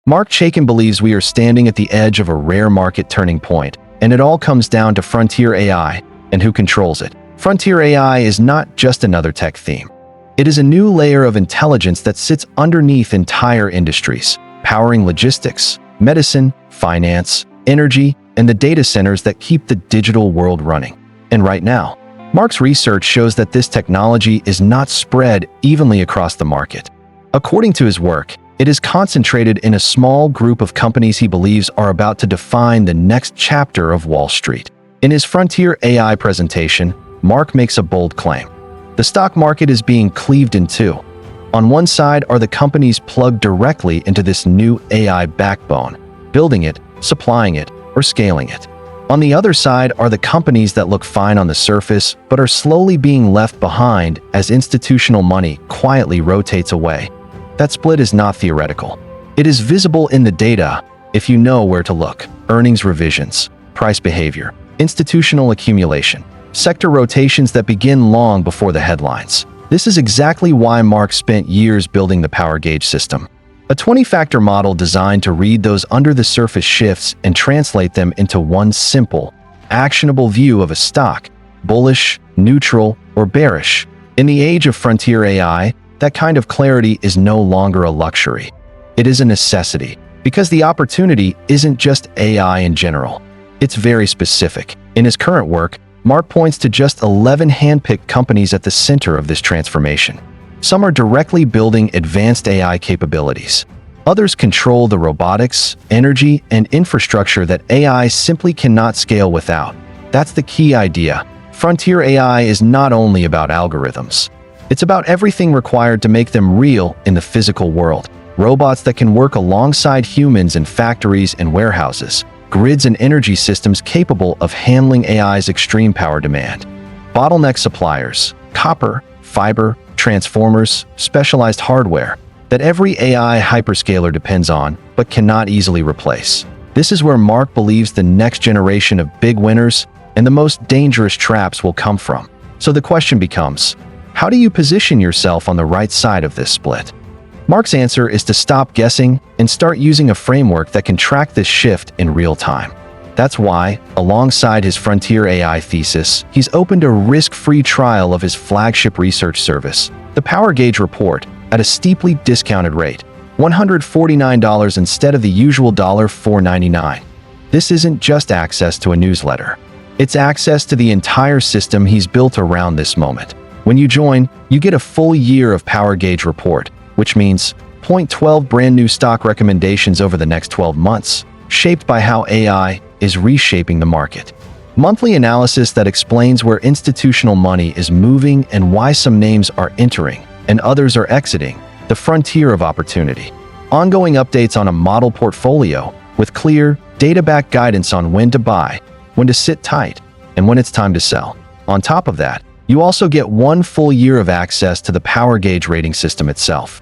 Marc Chaikin believes we are standing at the edge of a rare market turning point, and it all comes down to frontier AI and who controls it. Frontier AI is not just another tech theme. It is a new layer of intelligence that sits underneath entire industries, powering logistics, medicine, finance, energy, and the data centers that keep the digital world running. And right now, Marc's research shows that this technology is not spread evenly across the market. According to his work, it is concentrated in a small group of companies he believes are about to define the next chapter of Wall Street. In his Frontier AI presentation, Marc makes a bold claim. The stock market is being cleaved in two. On one side are the companies plugged directly into this new AI backbone, building it, supplying it, or scaling it. On the other side are the companies that look fine on the surface but are slowly being left behind as institutional money quietly rotates away. That split is not theoretical. It is visible in the data if you know where to look. Earnings revisions, price behavior, institutional accumulation, sector rotations that begin long before the headlines. This is exactly why Marc spent years building the power gauge system. A 20-factor model designed to read those under-the-surface shifts and translate them into one simple, actionable view of a stock, bullish, neutral, or bearish. In the age of frontier AI, that kind of clarity is no longer a luxury. It is a necessity, because the opportunity isn't just AI in general. It's very specific. In his current work, Marc points to just 11 hand-picked companies at the center of this transformation. Some are directly building advanced AI capabilities. Others control the robotics, energy, and infrastructure that AI simply cannot scale without. That's the key idea. Frontier AI is not only about algorithms. It's about everything required to make them real in the physical world. Robots that can work alongside humans in factories and warehouses. Grids and energy systems capable of handling AI's extreme power demand. Bottleneck suppliers, copper, fiber, transformers, specialized hardware that every AI hyperscaler depends on but cannot easily replace. This is where Marc believes the next generation of big winners and the most dangerous traps will come from. So the question becomes, how do you position yourself on the right side of this split? Marc's answer is to stop guessing and start using a framework that can track this shift in real time. That's why, alongside his Frontier AI thesis, he's opened a risk-free trial of his flagship research service, the Power Gauge Report, at a steeply discounted rate, $149 instead of the usual $499. This isn't just access to a newsletter. It's access to the entire system he's built around this moment. When you join, you get a full year of Power Gauge Report, which means 12 brand new stock recommendations over the next 12 months, shaped by how AI is reshaping the market. Monthly analysis that explains where institutional money is moving and why some names are entering and others are exiting the frontier of opportunity. Ongoing updates on a model portfolio with clear, data-backed guidance on when to buy, when to sit tight, and when it's time to sell. On top of that, you also get one full year of access to the Power Gauge rating system itself.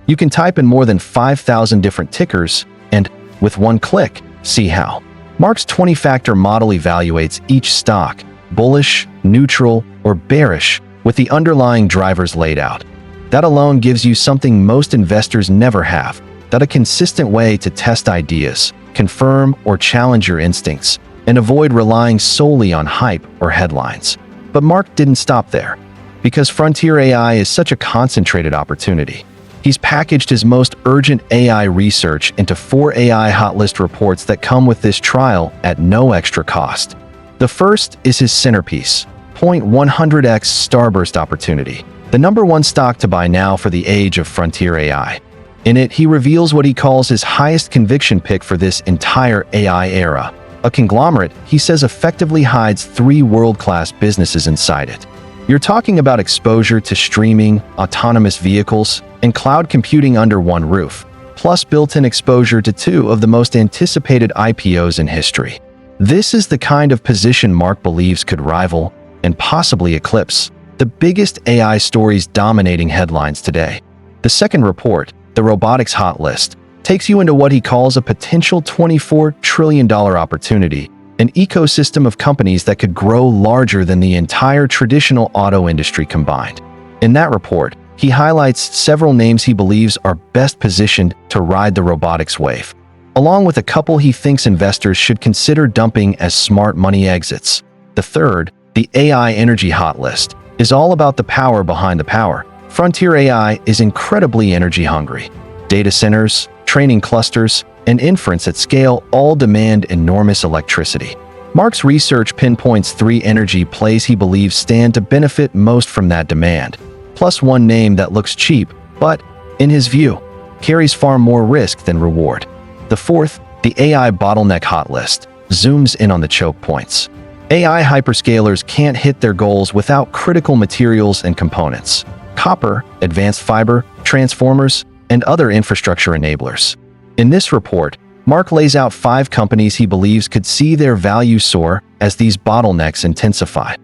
You can type in more than 5,000 different tickers and, with one click, see how. Marc's 20-factor model evaluates each stock, bullish, neutral, or bearish, with the underlying drivers laid out. That alone gives you something most investors never have, a consistent way to test ideas, confirm or challenge your instincts, and avoid relying solely on hype or headlines. But Marc didn't stop there. Because Frontier AI is such a concentrated opportunity, he's packaged his most urgent AI research into 4 AI Hotlist reports that come with this trial at no extra cost. The first is his centerpiece, 100x Starburst Opportunity, the #1 stock to buy now for the age of Frontier AI. In it, he reveals what he calls his highest conviction pick for this entire AI era. A conglomerate, he says, effectively hides 3 world-class businesses inside it. You're talking about exposure to streaming, autonomous vehicles, and cloud computing under one roof, plus built-in exposure to 2 of the most anticipated IPOs in history. This is the kind of position Marc believes could rival, and possibly eclipse, the biggest AI stories dominating headlines today. The second report, the Robotics Hotlist, takes you into what he calls a potential $24 trillion opportunity, an ecosystem of companies that could grow larger than the entire traditional auto industry combined. In that report, he highlights several names he believes are best positioned to ride the robotics wave, along with a couple he thinks investors should consider dumping as smart money exits. The third, the AI Energy Hotlist, is all about the power behind the power. Frontier AI is incredibly energy hungry. Data centers, training clusters, and inference at scale all demand enormous electricity. Marc's research pinpoints 3 energy plays he believes stand to benefit most from that demand, plus one name that looks cheap, but, in his view, carries far more risk than reward. The fourth, the AI Bottleneck Hotlist, zooms in on the choke points. AI hyperscalers can't hit their goals without critical materials and components: copper, advanced fiber, transformers, and other infrastructure enablers. In this report, Marc lays out 5 companies he believes could see their value soar as these bottlenecks intensify.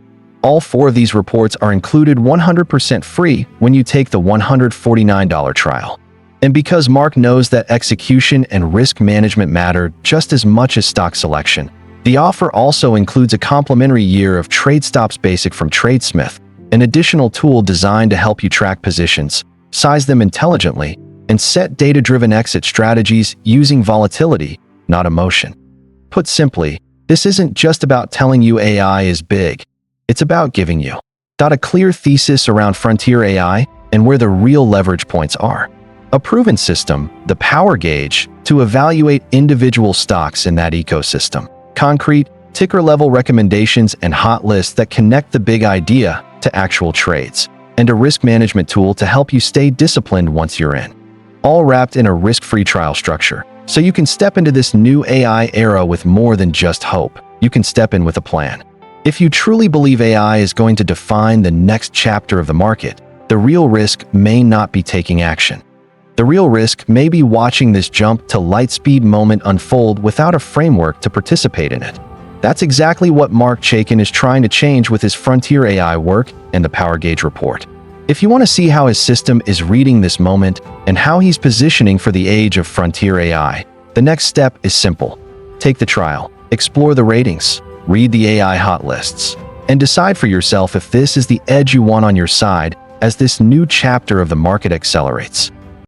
All 4 of these reports are included 100% free when you take the $149 trial. And because Marc knows that execution and risk management matter just as much as stock selection, the offer also includes a complimentary year of TradeStops Basic from Tradesmith, an additional tool designed to help you track positions, size them intelligently, and set data-driven exit strategies using volatility, not emotion. Put simply, this isn't just about telling you AI is big. It's about giving you a clear thesis around frontier AI and where the real leverage points are. A proven system, the power gauge, to evaluate individual stocks in that ecosystem. Concrete, ticker-level recommendations and hot lists that connect the big idea to actual trades. And a risk management tool to help you stay disciplined once you're in. All wrapped in a risk-free trial structure. So you can step into this new AI era with more than just hope. You can step in with a plan. If you truly believe AI is going to define the next chapter of the market, the real risk may not be taking action. The real risk may be watching this jump to lightspeed moment unfold without a framework to participate in it. That's exactly what Marc Chaikin is trying to change with his Frontier AI work and the Power Gauge report. If you want to see how his system is reading this moment and how he's positioning for the age of Frontier AI, the next step is simple. Take the trial, explore the ratings, read the AI hot lists, and decide for yourself if this is the edge you want on your side as this new chapter of the market accelerates.